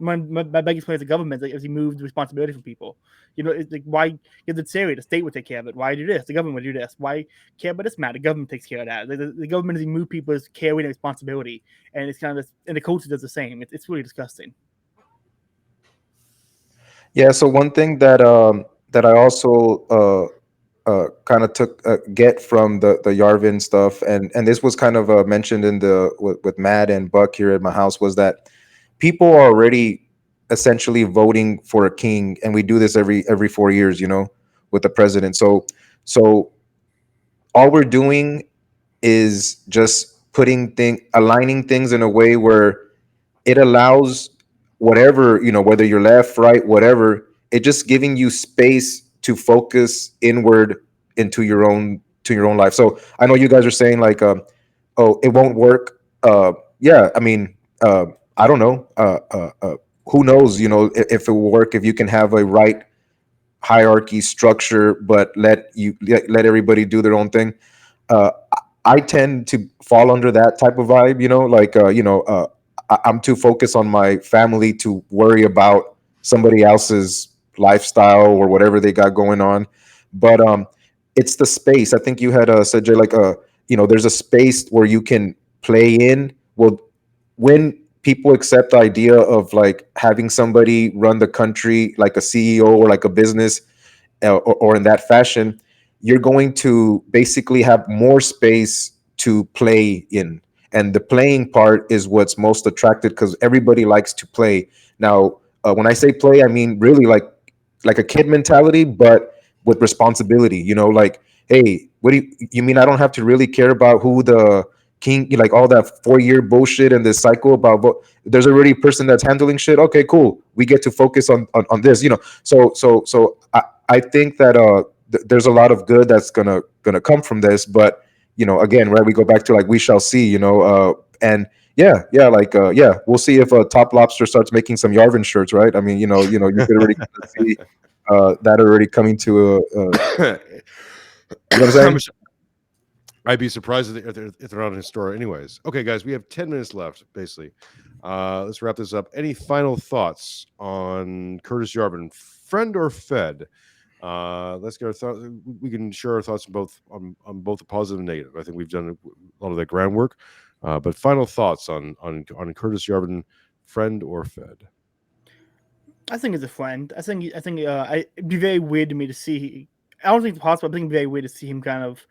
My biggest point is the government, like, as he moved responsibility from people. It's like why give the area, the state would take care of it. Why do this? The government would do this. Why care about this matter? The government takes care of that. The government as he move people is carrying responsibility, and it's kind of and the culture does the same. It's really disgusting. Yeah. So one thing that I also kind of took get from the Yarvin stuff, and this was kind of mentioned in the with Matt and Buck here at my house, was that people are already essentially voting for a king, and we do this every 4 years, with the president. So all we're doing is just aligning things in a way where it allows whatever, whether you're left, right, whatever, it just giving you space to focus inward into to your own life. So I know you guys are saying like, oh, it won't work. Yeah, I mean, I don't know. Who knows? You know, if it will work, if you can have a right hierarchy structure, but let everybody do their own thing. I tend to fall under that type of vibe, like I'm too focused on my family to worry about somebody else's lifestyle or whatever they got going on. But it's the space. I think you had said, Jay, like there's a space where you can play in. Well, when people accept the idea of like having somebody run the country like a CEO or like a business, or in that fashion, you're going to basically have more space to play in. And the playing part is what's most attractive because everybody likes to play. Now, when I say play, I mean really like a kid mentality, but with responsibility. Like, hey, what do you mean? I don't have to really care about who the king, like all that 4-year bullshit and this cycle about. But there's already a person that's handling shit. Okay, cool. We get to focus on this. So I think that there's a lot of good that's gonna come from this, but again, right, we go back to like we shall see, and yeah, like yeah, we'll see if Top Lobster starts making some Yarvin shirts, right? I mean, you could already see that already coming to you know what I'm saying? I'd be surprised if they're not in his store anyways. Okay, guys, we have 10 minutes left, basically. Let's wrap this up. Any final thoughts on Curtis Yarvin, friend or fed? Let's get our thoughts. We can share our thoughts on both the positive and negative. I think we've done a lot of that groundwork. But final thoughts on Curtis Yarvin, friend or fed? I think it's a friend. It'd be very weird to me to see. I don't think it's possible. I think it'd be very weird to see him kind of.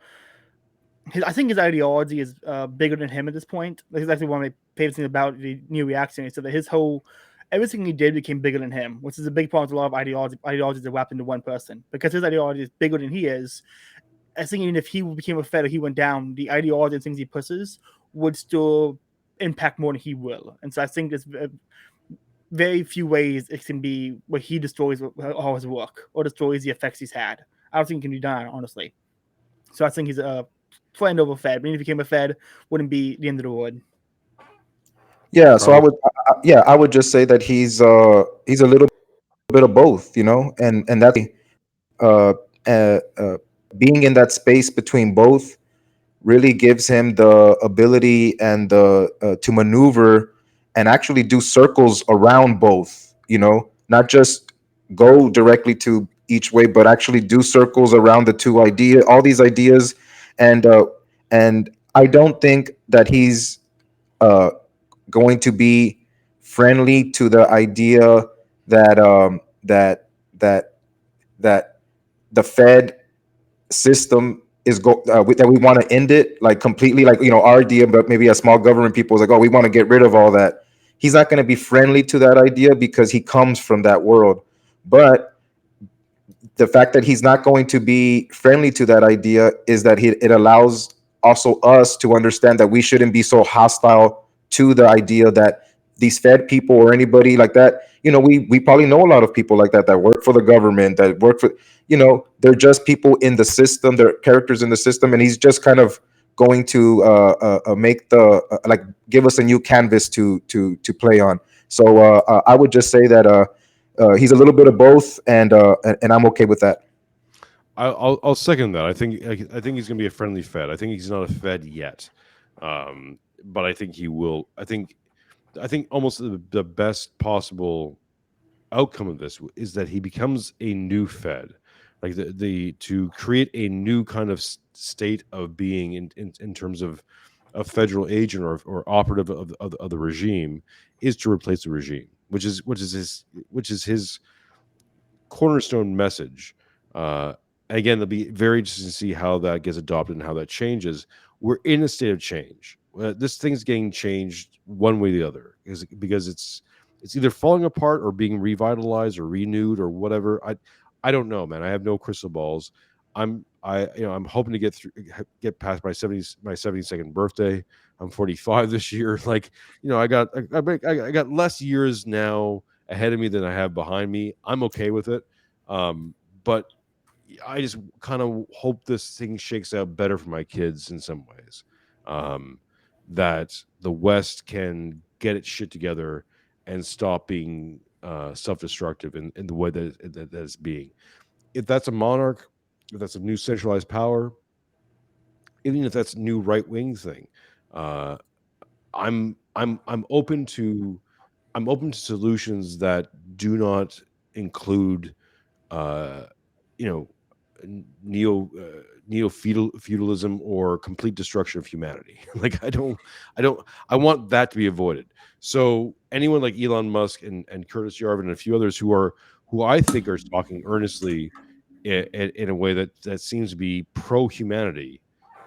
I think his ideology is bigger than him at this point. That's actually one of my favorite things about the new reaction. So that everything he did became bigger than him, which is a big problem with a lot of ideologies that wrap into one person. Because his ideology is bigger than he is. I think even if he became a Fed or he went down, the ideology and things he pushes would still impact more than he will. And so I think there's very few ways it can be where he destroys all his work or destroys the effects he's had. I don't think it can be done, honestly. So I think he's a friend over Fed. But if he became a Fed, wouldn't be the end of the world. Yeah, so I would just say that he's a little bit of both, and that's uh, uh, uh, being in that space between both really gives him the ability and the to maneuver and actually do circles around both, not just go directly to each way, but actually do circles around the all these ideas. And uh, and I don't think that he's uh, going to be friendly to the idea that that that the Fed system that we want to end it like completely, like our idea, but maybe a small government people is like, oh, we want to get rid of all that. He's not going to be friendly to that idea because he comes from that world. But the fact that he's not going to be friendly to that idea is that it allows also us to understand that we shouldn't be so hostile to the idea that these Fed people or anybody like that, we probably know a lot of people like that work for the government, that work for, they're just people in the system, they're characters in the system, and he's just kind of going to make the like give us a new canvas to play on. So I would just say that he's a little bit of both, and I'm okay with that. I'll second that. I think he's going to be a friendly Fed. I think he's not a Fed yet, but I think he will. I think almost the best possible outcome of this is that he becomes a new Fed, like the to create a new kind of state of being in terms of a federal agent or operative of the regime, is to replace the regime, which is his cornerstone message. Again, it'll be very interesting to see how that gets adopted and how that changes. We're in a state of change. This thing's getting changed one way or the other, because it's either falling apart or being revitalized or renewed or whatever. I don't know, man. I have no crystal balls. I'm hoping to get past my 72nd birthday. I'm 45 this year. Like, I got less years now ahead of me than I have behind me. I'm okay with it. But I just kind of hope this thing shakes out better for my kids in some ways. Um, that the West can get its shit together and stop being self-destructive in the way that it's being. If that's a monarch, if that's a new centralized power, even if that's a new right wing thing, uh, I'm open to solutions that do not include uh, you know neo feudalism or complete destruction of humanity. Like I want that to be avoided. So anyone like Elon Musk and Curtis Yarvin and a few others who I think are talking earnestly in a way that seems to be pro humanity,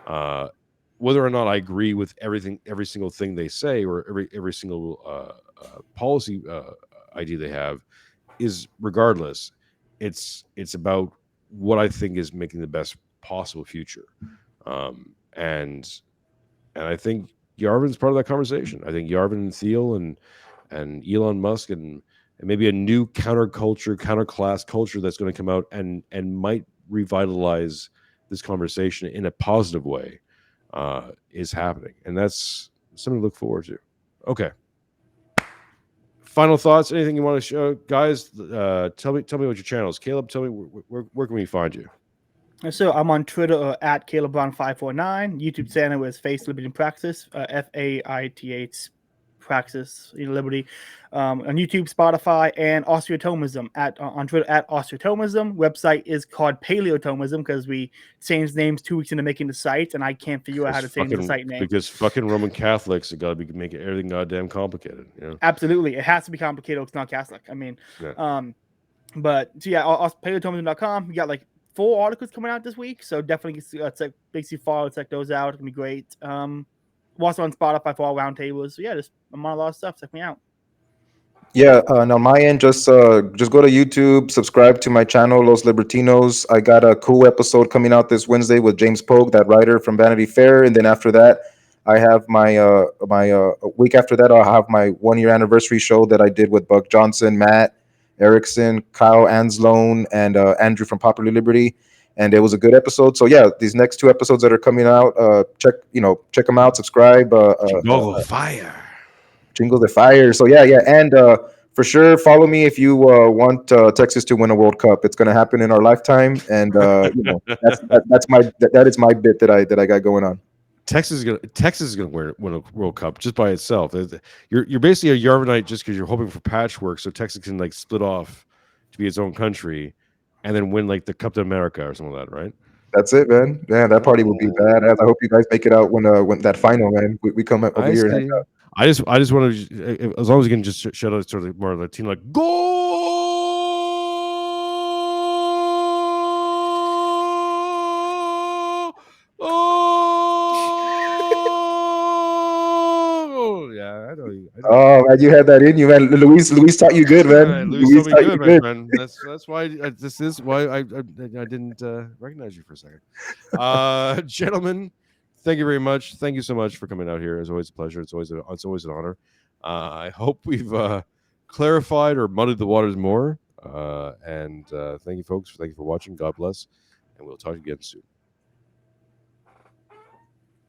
uh, whether or not I agree with every single thing they say or every single policy idea they have, is regardless, it's about what I think is making the best possible future. And I think Yarvin's part of that conversation. I think Yarvin and Thiel and Elon Musk and maybe a new counterculture, counterclass culture that's going to come out and might revitalize this conversation in a positive way is happening, and that's something to look forward to. Okay. Final thoughts? Anything you want to show, guys? Tell me what your channel is. Caleb, tell me where can we find you? So I'm on Twitter at CalebBrown549. YouTube channel is Faith, Liberty, and Praxis. FAITH Praxis, Liberty. On YouTube, Spotify, and Osteotomism on Twitter at Osteotomism. Website is called Paleotomism because we changed names 2 weeks into making the site, and I can't figure out how to change the site name. Because fucking Roman Catholics have got to be making everything goddamn complicated. You know? Absolutely, it has to be complicated. Or it's not Catholic. I mean, yeah. But so yeah, paleotomism.com. We got like 4 articles coming out this week, so definitely basically follow, check those out. It's gonna be great. Also on Spotify for all roundtables. So yeah, I'm on a lot of stuff. Check me out. Yeah, and on my end, just go to YouTube, subscribe to my channel, Los Libertinos. I got a cool episode coming out this Wednesday with James Pogue, that writer from Vanity Fair, and then after that, I have a week after that, I'll have my 1 year anniversary show that I did with Buck Johnson, Matt Erickson, Kyle Anslone, and Andrew from Popular Liberty, and it was a good episode. So yeah, these next 2 episodes that are coming out, check them out, subscribe. Fire. Jingles are fire. So yeah, and for sure, follow me if you want Texas to win a World Cup. It's going to happen in our lifetime, and that is my bit that I got going on. Texas is gonna win a World Cup just by itself. You're basically a Yarvinite just because you're hoping for patchwork, so Texas can like split off to be its own country, and then win like the Cup of America or something like that, right? That's it, man. Yeah, that party will be badass. I hope you guys make it out when that final, man. We come over here. I just want to, as long as you can just shout out sort of more Latino, like go. Oh, yeah, I know you. Oh man, you had that in you, man. Luis taught you good, man. Luis taught me good, man. That's why this is why I didn't recognize you for a second. Gentlemen, thank you very much. Thank you so much for coming out here. It's always a pleasure. It's always an honor. I hope we've clarified or muddied the waters more. And thank you, folks. Thank you for watching. God bless, and we'll talk again soon.